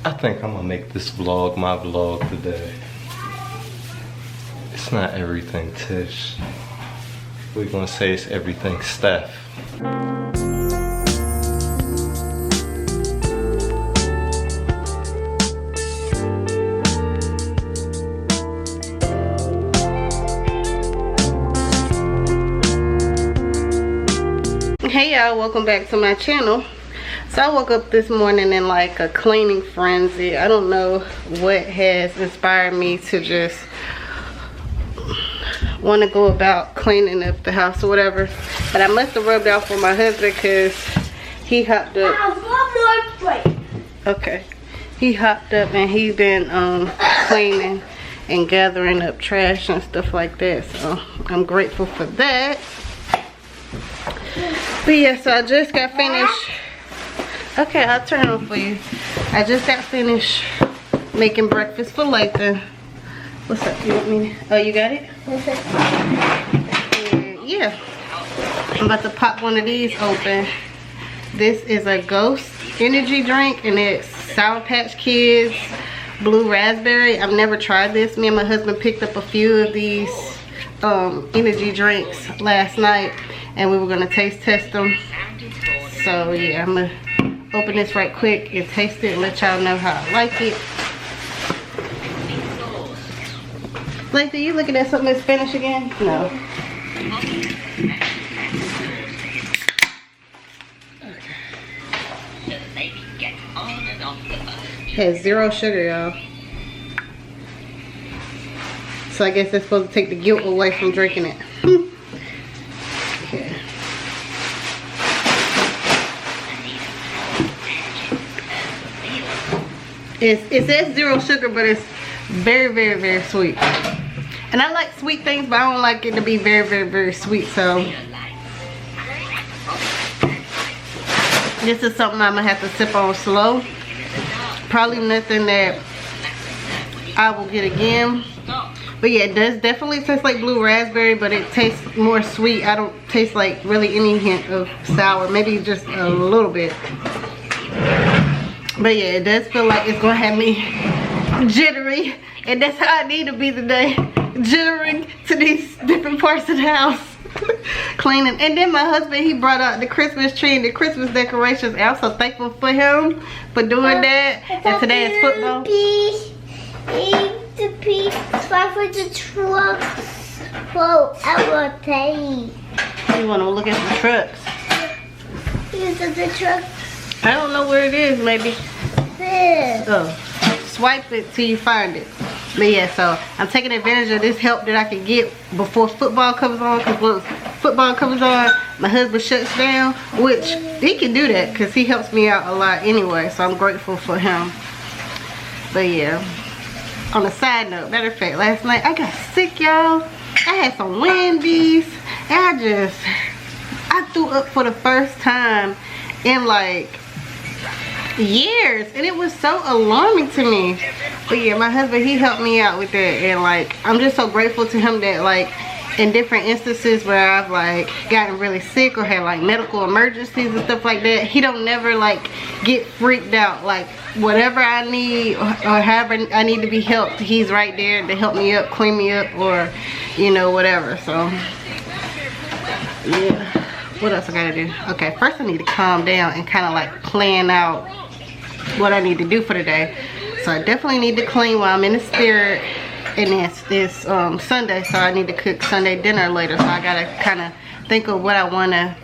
I think I'm gonna make this vlog my vlog today. It's not everything Tish. We're gonna say it's everything Steph. Hey y'all, welcome back to my channel. So I woke up this morning in like a cleaning frenzy. I don't know what has inspired me to just want to go about cleaning up the house or whatever, but I must have rubbed off on my husband because he hopped up. Okay, he hopped up and he's been cleaning and gathering up trash and stuff like that, so I'm grateful for that. But yeah, so I just got finished. Okay, I'll turn it on for you. I just got finished making breakfast for Lathan. What's up? You want me? Oh, you got it? Yeah. I'm about to pop one of these open. This is a Ghost energy drink, and it's Sour Patch Kids Blue Raspberry. I've never tried this. Me and my husband picked up a few of these energy drinks last night, and we were gonna taste test them. So yeah, I'm gonna open this right quick and taste it and let y'all know how I like it. Lathan, you looking at something in Spanish again? No. Has 0 sugar, y'all. So I guess that's supposed to take the guilt away from drinking it. Okay. It says 0 sugar, but it's very, very, very sweet. And I like sweet things, but I don't like it to be very, very, very sweet. So this is something I'm gonna have to sip on slow. Probably nothing that I will get again. But yeah, it does definitely taste like blue raspberry, but it tastes more sweet. I don't taste like really any hint of sour, maybe just a little bit. But yeah, it does feel like it's gonna have me jittery, and that's how I need to be today. Jittering to these different parts of the house. Cleaning. And then my husband, he brought out the Christmas tree and the Christmas decorations, and I'm so thankful for him for doing that. And today is football. The piece for the trucks. Whoa, I will take. You want to look at the trucks? These are the trucks. I don't know where it is, maybe. This. Oh, swipe it till you find it. But yeah, so I'm taking advantage of this help that I can get before football comes on, because once football comes on, my husband shuts down, which he can do that because he helps me out a lot anyway, so I'm grateful for him. But yeah, on a side note, matter of fact, last night I got sick, y'all. I had some Wendy's, and I threw up for the first time in like years, and it was so alarming to me. But yeah, my husband, he helped me out with that, and like I'm just so grateful to him that like in different instances where I've like gotten really sick or had like medical emergencies and stuff like that, he don't never like get freaked out. Like whatever I need or however I need to be helped, he's right there to help me up, clean me up, or you know, whatever. So yeah, what else I gotta do? Okay, first I need to calm down and kind of like plan out what I need to do for the day. So I definitely need to clean while I'm in the spirit, and it's Sunday, so I need to cook Sunday dinner later. So I gotta kind of think of what I want to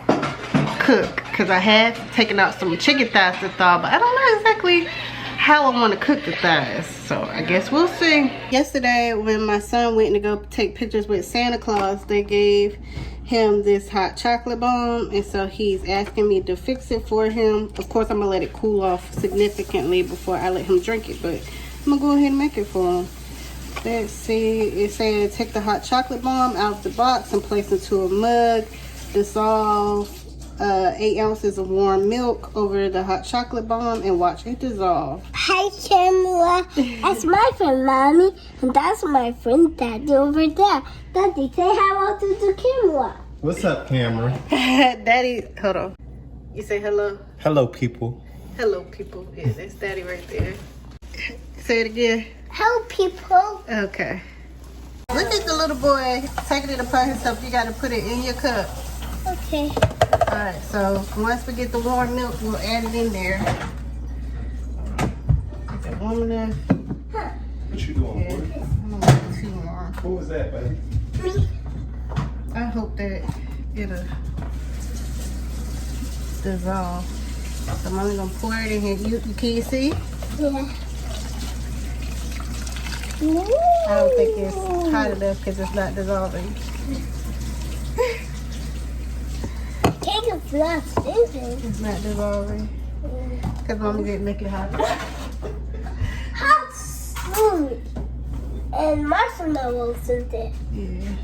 cook, because I have taken out some chicken thighs to thaw, but I don't know exactly how I want to cook the thighs, so I guess we'll see. Yesterday when my son went to go take pictures with Santa Claus, they gave him this hot chocolate bomb, and so he's asking me to fix it for him. Of course, I'm gonna let it cool off significantly before I let him drink it, but I'm gonna go ahead and make it for him. Let's see, it's saying take the hot chocolate bomb out of the box and place it into a mug. Dissolve 8 ounces of warm milk over the hot chocolate bomb and watch it dissolve. Hi, Camera. That's my friend, Mommy. And that's my friend, Daddy, over there. Daddy, say hello to the camera. What's up, camera? Daddy, hold on. You say hello? Hello, people. Hello, people. Yeah, that's Daddy right there. Say it again. Help people. Okay. Look at the little boy taking it upon himself. You gotta put it in your cup. Okay. Alright, so once we get the warm milk, we'll add it in there. Get that warm enough. What you doing, Yeah, boy? I don't want it too warm. What was that, baby? Me. I hope that it'll dissolve. So I'm only gonna pour it in here. Can you see? Yeah. I don't think it's hot enough because it's not dissolving. Take a fluffs, isn't it? It's not dissolving. Because Mommy didn't make it hot. Hot smooth. And marshmallows in there. Yeah.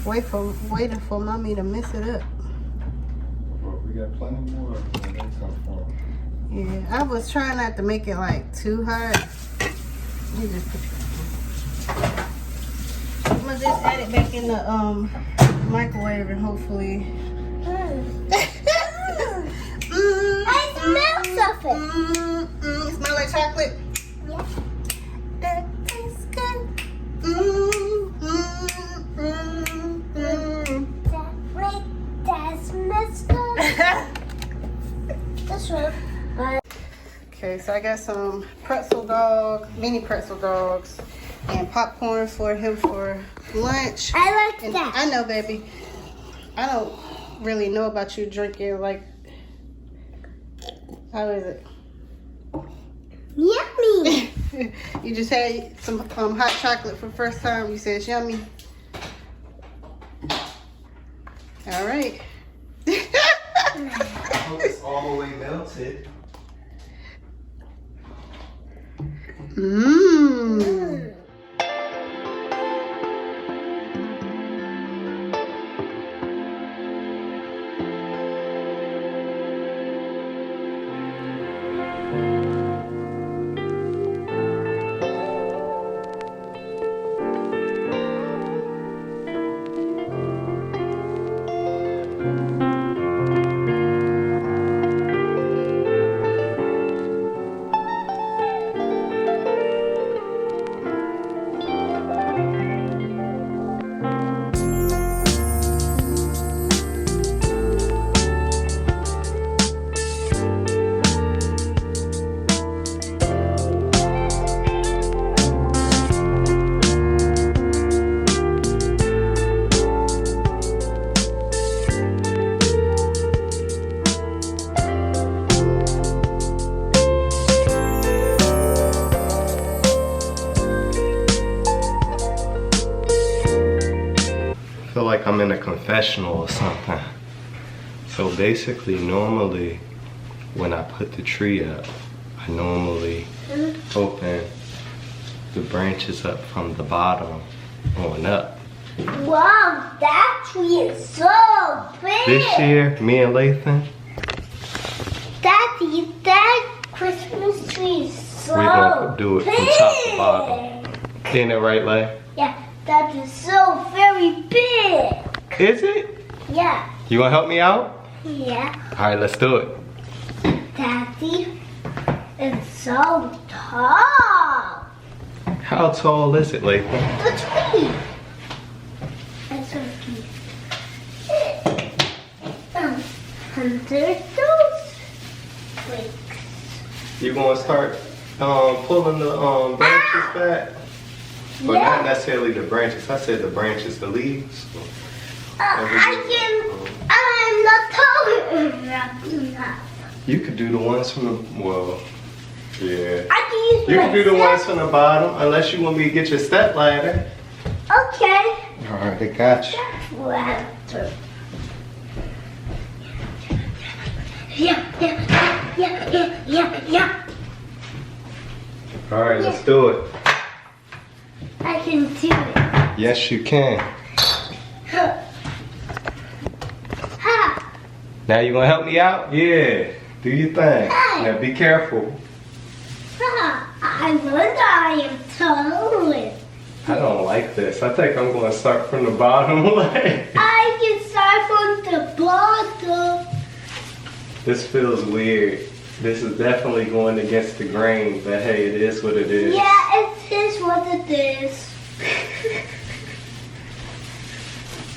Waiting for Mommy to mess it up. Well, we got plenty more. Yeah, I was trying not to make it like too hot. You just put I'm gonna just add it back in the microwave and hopefully. I smell something. It smells like chocolate. Yeah. That tastes good. That smells good. That's right. Okay, so I got some mini pretzel dogs, and popcorn for him for lunch. I like And that. I know, baby. I don't really know about you drinking like. How is it? Yummy. You just had some hot chocolate for the first time. You said it's yummy. All right. It's all the way melted. Mmm. I feel like I'm in a confessional or something. So basically, normally, when I put the tree up, I normally open the branches up from the bottom on up. Wow, that tree is so big. This year, me and Lathan, Daddy, that Christmas tree is so we gonna do it big. from top to bottom. Ain't it right, Lay? Yeah, that is so very big. Is it? Yeah. You gonna help me out? Yeah. All right, let's do it. Daddy, it's so tall. How tall is it, Lathan? The tree. It's so cute. Under those twigs. You gonna start pulling the branches back? Well, Yeah. not necessarily the branches. I said the branches, the leaves. I'm not tall enough. You could do the ones from the, well, yeah. I can use You my can do the step- ones from the bottom, unless you want me to get your step ladder. Okay. All right, I got you. Yeah. All right, let's do it. I can do it. Yes, you can. Ha! Now you gonna help me out? Yeah. Do your thing. Now be careful. Ha! I wonder I am tall. I don't like this. I think I'm gonna start from the bottom. I can start from the bottom. This feels weird. This is definitely going against the grain, but hey, it is what it is. Yeah, it is what it is.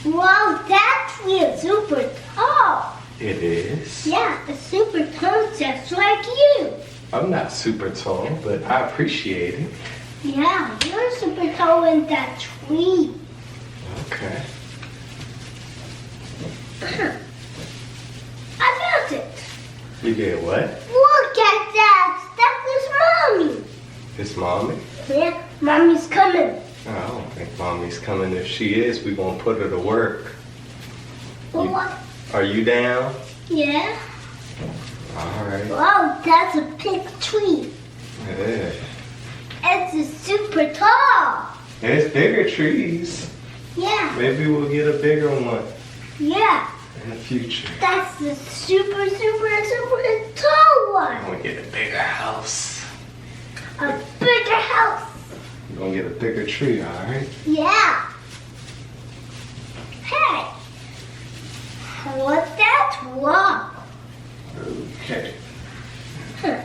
Wow, that tree is super tall. It is? Yeah, it's super tall just like you. I'm not super tall, but I appreciate it. Yeah, you're super tall in that tree. Okay. I found it. You get what? Look at that. That's his mommy. It's mommy? Yeah, mommy's coming. I don't think mommy's coming. If she is, we gonna put her to work. What? Are you down? Yeah. All right. Wow, that's a big tree. Yeah. It's super tall. There's bigger trees. Yeah, Maybe we'll get a bigger one yeah. in the future. That's the super tall one. I'm gonna get a bigger house. A bigger house. We're gonna get a bigger tree, all right? Yeah. Hey. What's that rock? Okay. Huh.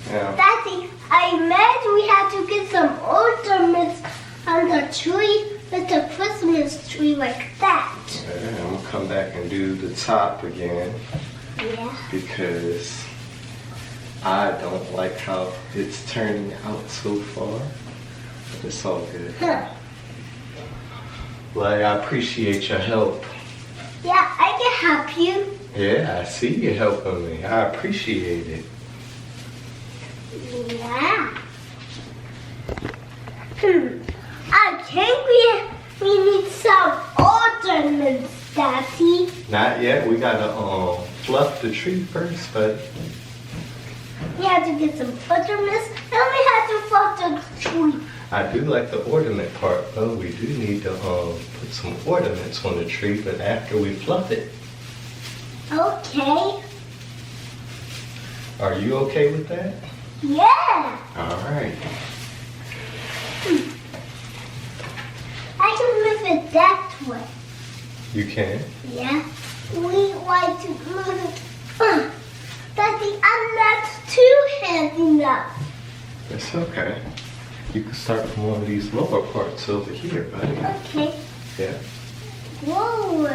Now, Daddy, I imagine we have to get some ornaments on the tree with the Christmas tree like that. I'm gonna come back and do the top again Yeah. because I don't like how it's turning out so far. But it's all good. Huh. Well, I appreciate your help. Yeah, I can help you. Yeah, I see you helping me. I appreciate it. Yeah. I think we need some ornaments, Daddy. Not yet. We gotta fluff the tree first, but We have to get some ornaments, and we have to fluff the tree. I do like the ornament part, though. We do need to put some ornaments on the tree, but after we fluff it. Okay. Are you okay with that? Yeah. All right. I can move it that way. You can. Yeah. We like to move it. Daddy, I'm not too heavy enough. It's okay. You can start from one of these lower parts over here, buddy. Okay. Yeah. Whoa.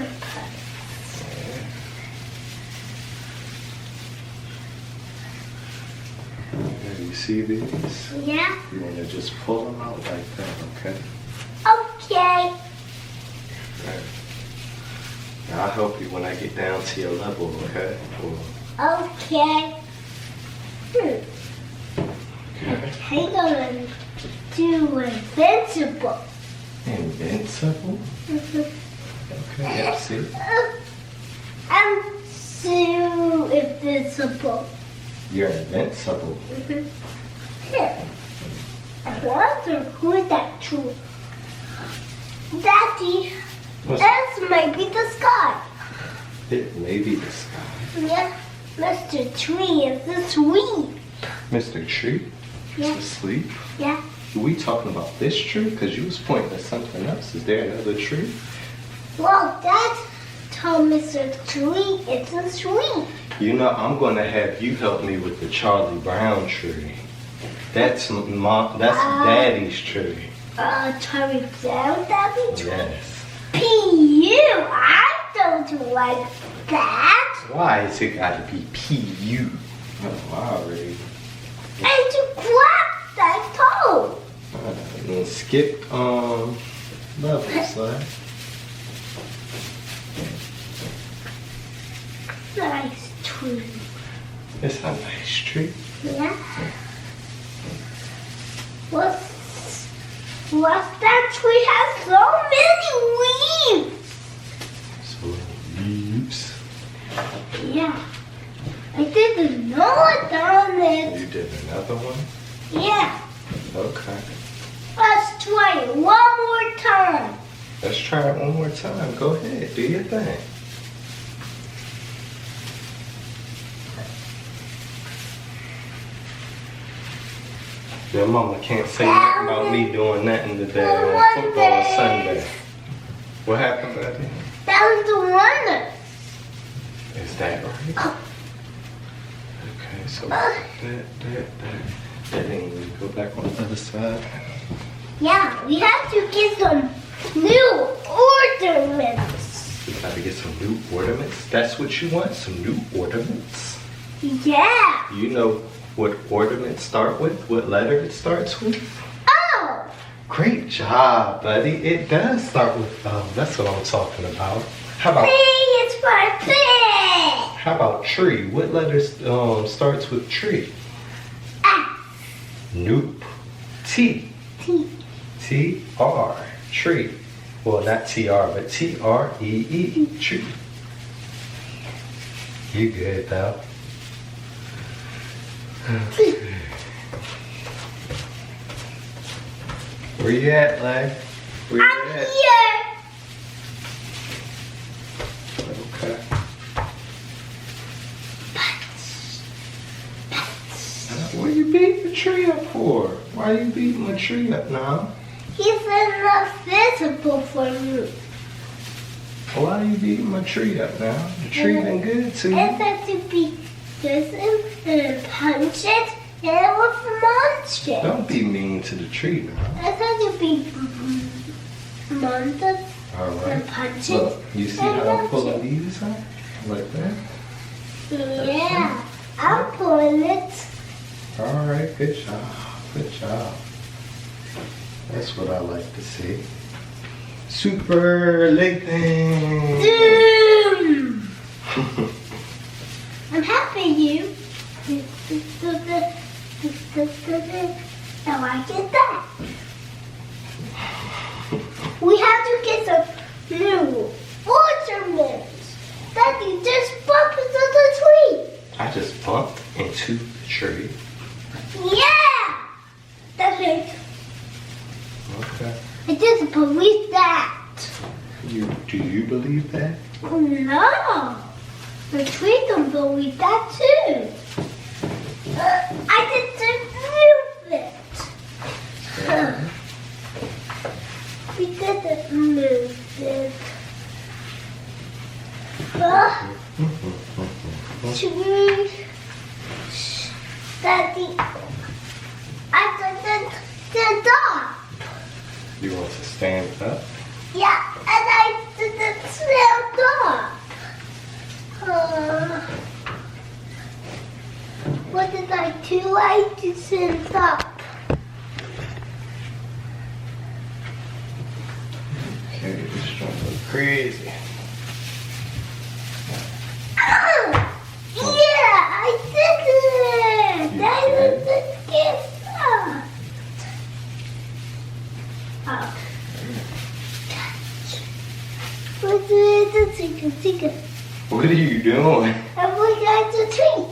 Yeah, you see these? Yeah. You want to just pull them out like that, okay? Okay. Right. Now, I'll help you when I get down to your level, okay? Cool. Okay. Okay. I'm gonna do invincible. Invincible? Okay, yeah, see? I'm so invincible. You're invincible. Here. I wonder who that to. Daddy, What's- this might be the sky. It may be the sky. Yeah, Mr. Tree is asleep. Mr. Tree Yeah, is asleep. yeah. Are we talking about this tree? Because you was pointing at something else. Is there another tree? Well, Dad told Mr. Tree it's asleep. You know, I'm going to have you help me with the Charlie Brown tree. That's Daddy's tree. Charlie Brown, Daddy Tree? Yes. P.U. I don't like that. Why has it got to be P.U.? Oh, I already And to grab that toe. skip levels, son. Nice tree. It's a nice tree. Yeah. What's that tree has so many leaves? So leaves. Yeah. I didn't know it on it. You did another one? Yeah. Okay. Let's try it one more time. Let's try it one more time. Go ahead. Do your thing. Your mama can't say nothing about me doing nothing today on football Sunday. What happened, baby? That was the one. It's is that, right? Okay, so that. And then we go back on the other side. Yeah, we have to get some new ornaments. We gotta get some new ornaments. That's what you want? Some new ornaments? Yeah. You know what ornaments start with? What letter it starts with? Oh. Great job, buddy. It does start with that's what I'm talking about. How about It's for pig. how about tree? What letter starts with tree? Ah. Nope. T. T. T-R. Tree. Well, not T-R, but T-R-E-E. Tree. You good, though? Okay. Where you at, Lay? Where you I'm at? here. Okay. What are you beating the tree up for? Why are you beating the tree up now? He's not visible for you. Why are you beating my tree up now? The tree been good to It you. has to be this and punch it and it will munch it. Don't be mean to the tree now. It has to be munch it All and right. punch Look, it. you see and how I'm munch pulling it. these out? Like that? Yeah, I'm pulling it. All right, good job. Good job. That's what I like to see. Super Lathan. Doom. I'm happy you. Now I get that. We have to get some new ornaments. Daddy just bumped into the tree. I just bumped into the tree. Yeah! That's it. Okay. I just believe that. Do you believe that? Oh no! The tree don't believe that too. I didn't move it. We didn't move it. Tree. Daddy, I didn't stand up. You want to stand up? Yeah, and I didn't stand up. What did I do? I didn't stand up. Okay, this joint look crazy. Yeah, I did it. I didn't get up. Oh. What's the ticket? What are you doing? And we got the tree.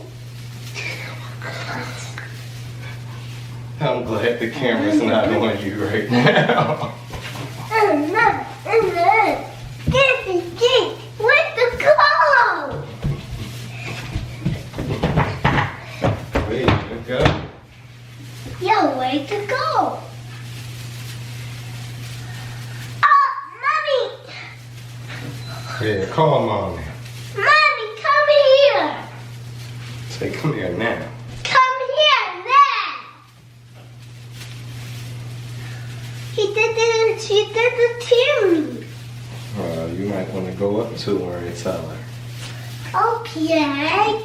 I'm glad the camera's not on you right now. Get the gate. Where's the call? Wait, you go. Yeah, where to go? Oh, Mommy! Yeah, call mommy. Mommy, come here! Say, come here now. Come here now! She didn't hear me. You might want to go up to her and tell her. Okay.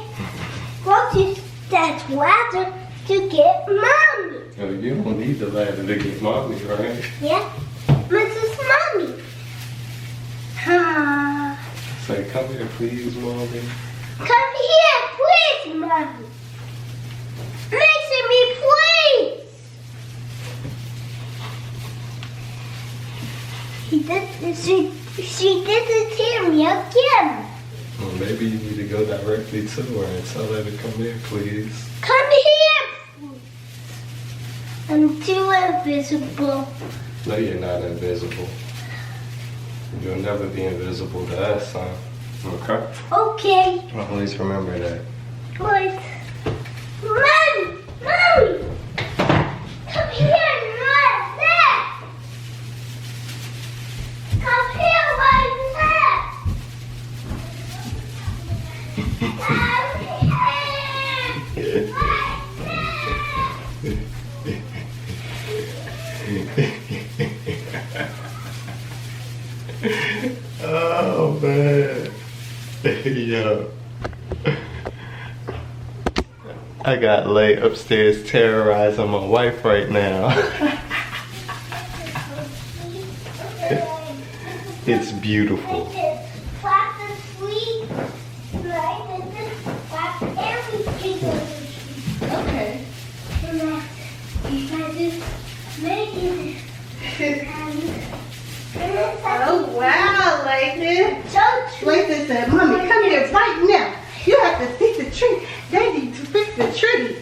Go to that ladder to get Mommy. Oh, you don't need the ladder to get mommy, right? Yeah, Mrs. Mommy. Say, come here, please, mommy. Come here, please, Mommy. Listen me, please. She didn't hear me again. Well, maybe you need to go directly to her and tell her to come here, please. Come here, please. I'm too invisible. No, you're not invisible. You'll never be invisible to us, huh? Okay? Okay. Always remember that. What? Mommy! Mommy! Come here, like that! Come here like that! Yo. I got Lay upstairs terrorizing my wife right now. It's beautiful. Okay. Oh wow, Layton. Layton said, Mommy, come here right now. You have to fix the tree. Daddy to fix the tree.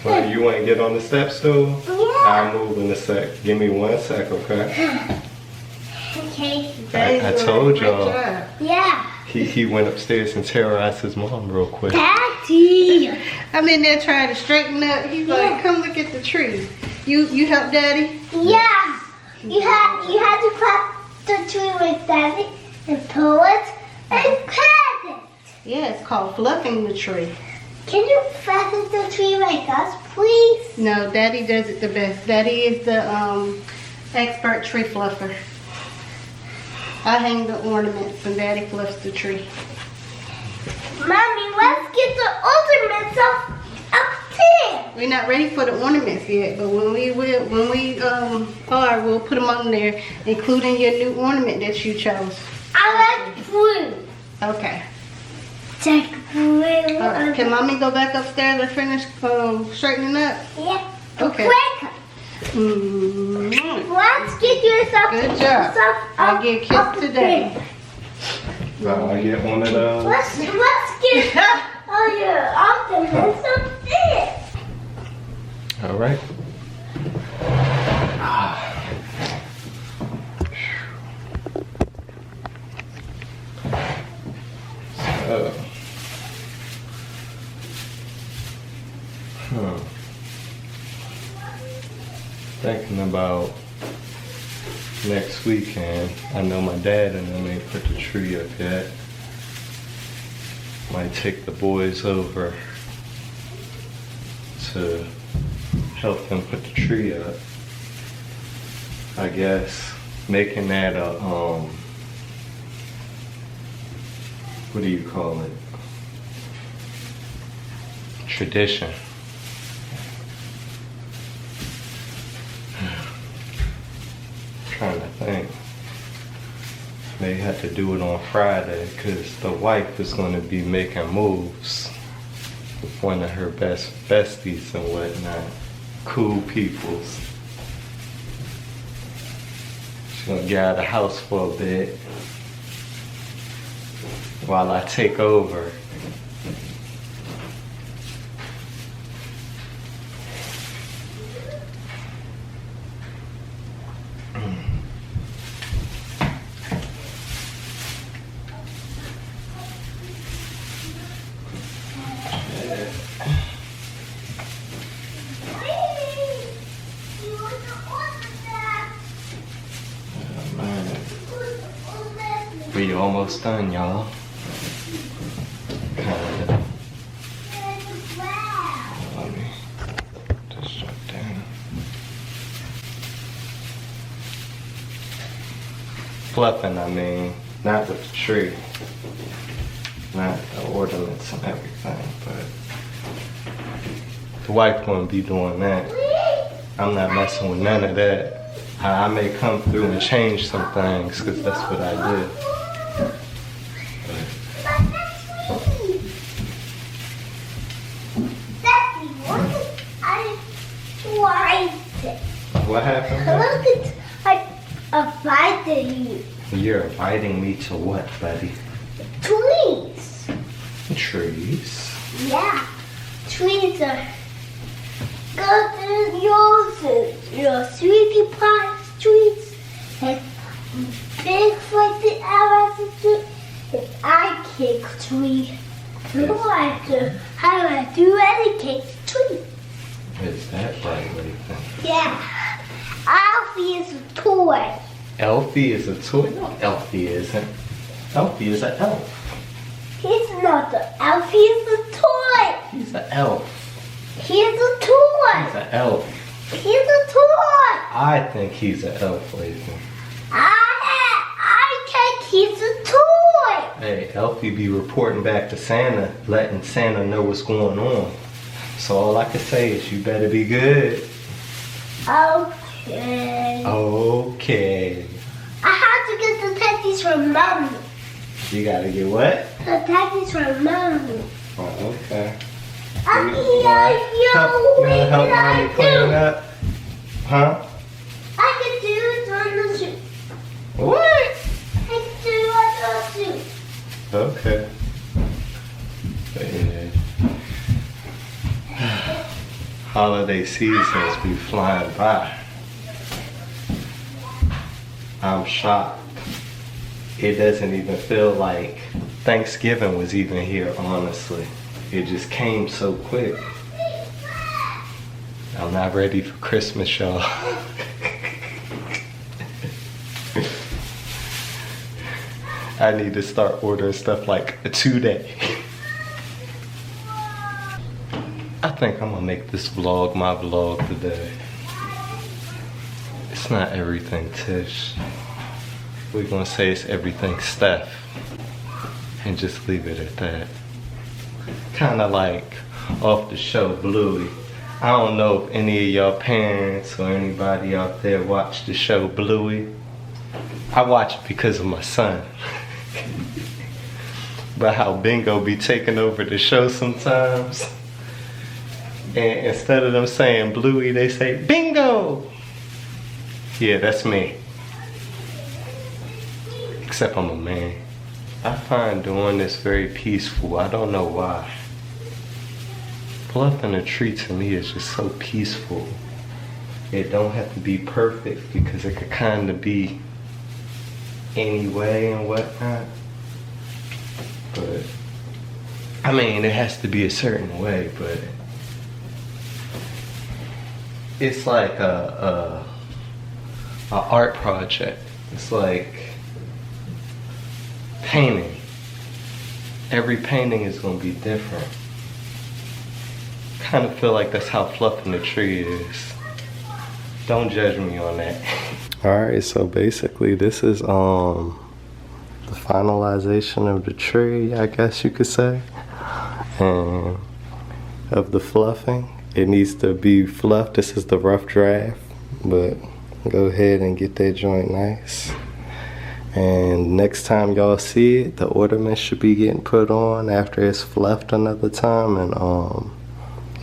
Well, you want to get on the step stool? Yeah. I'll move in a sec. Give me 1 sec, okay? Okay. I told y'all. Yeah. He went upstairs and terrorized his mom real quick. Daddy. I'm in there trying to straighten up. He's like, come look at the tree. You help Daddy? Yeah. You had to clap the tree with Daddy and pull it and pat it. Yeah, it's called fluffing the tree. Can you fasten the tree like us, please? No, Daddy does it the best. Daddy is the expert tree fluffer. I hang the ornaments and Daddy fluffs the tree. Mommy, let's get the ornaments up there. We're not ready for the ornaments yet, but when we are, we'll put them on there, including your new ornament that you chose. I like blue. Okay. Take blue. All right. Can Mommy go back upstairs and finish straightening up? Yeah. Okay. Quick. Let's get yourself. Good job. I'll get kissed today. I get one of those. Let's get all your ornaments up there. All right. Thinking about next weekend. I know my dad and them ain't put the tree up yet. Might take the boys over to help them put the tree up. I guess making that a what do you call it? Tradition. Trying to think. They had to do it on Friday because the wife is going to be making moves with one of her besties and whatnot. Cool peoples. She's going to get out of the house for a bit while I take over. We almost done, y'all. Kinda. Let me just jump down. Fluffing, I mean, not with the tree. Not the ornaments and everything, but the wife gonna be doing that. I'm not messing with none of that. I may come through and change some things because that's what I do. What happened? Look at I invited you. You're inviting me to what, buddy? Trees. Trees? Yeah. Trees are golden roses, your sweetie pie trees, and big fluffy arrows tree, and I cake tree. I like to any cake tree. Is that right, Lathan? Yeah. Alfie is a toy. Elfie is a toy? No, Elfie isn't. Elfie is an elf. He's not an elf, he's a toy. He's an elf. He's a toy. He's an elf. He's a toy. I think he's an elf, Lathan. I think he's a toy. Hey, Elfie be reporting back to Santa, letting Santa know what's going on. So all I can say is you better be good. Okay. Okay. I have to get the teddies from Mommy. You gotta get what? The teddies from Mommy. Oh, okay. You wanna help Mommy clean up? Huh? I can do it on the shoe. What? I can do it on the shoe. Okay. But yeah. Holiday seasons be flying by. I'm shocked. It doesn't even feel like Thanksgiving was even here, honestly. It just came so quick. I'm not ready for Christmas, y'all. I need to start ordering stuff like a 2-day. I think I'm gonna make this vlog my vlog today. It's not everything Tish. We're gonna say it's everything Steph. And just leave it at that. Kinda like off the show Bluey. I don't know if any of y'all parents or anybody out there watch the show Bluey. I watch it because of my son. But how Bingo be taking over the show sometimes. And instead of them saying Bluey, they say Bingo! Yeah, that's me. Except I'm a man. I find doing this very peaceful. I don't know why. Fluffing a tree to me is just so peaceful. It don't have to be perfect because it could kind of be any way and whatnot. But, I mean, it has to be a certain way, but it's like a art project. It's like painting. Every painting is gonna be different. Kind of feel like that's how fluffing the tree is. Don't judge me on that. Alright, so basically this is the finalization of the tree, I guess you could say. And of the fluffing. It needs to be fluffed. This is the rough draft, but go ahead and get that joint nice. And next time y'all see it, the ornament should be getting put on after it's fluffed another time. And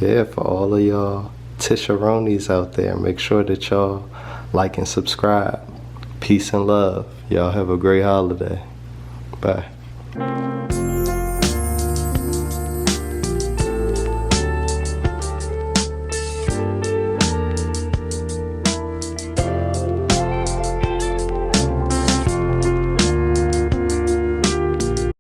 yeah, for all of y'all Tisharonis out there, make sure that y'all like and subscribe. Peace and love. Y'all have a great holiday. Bye.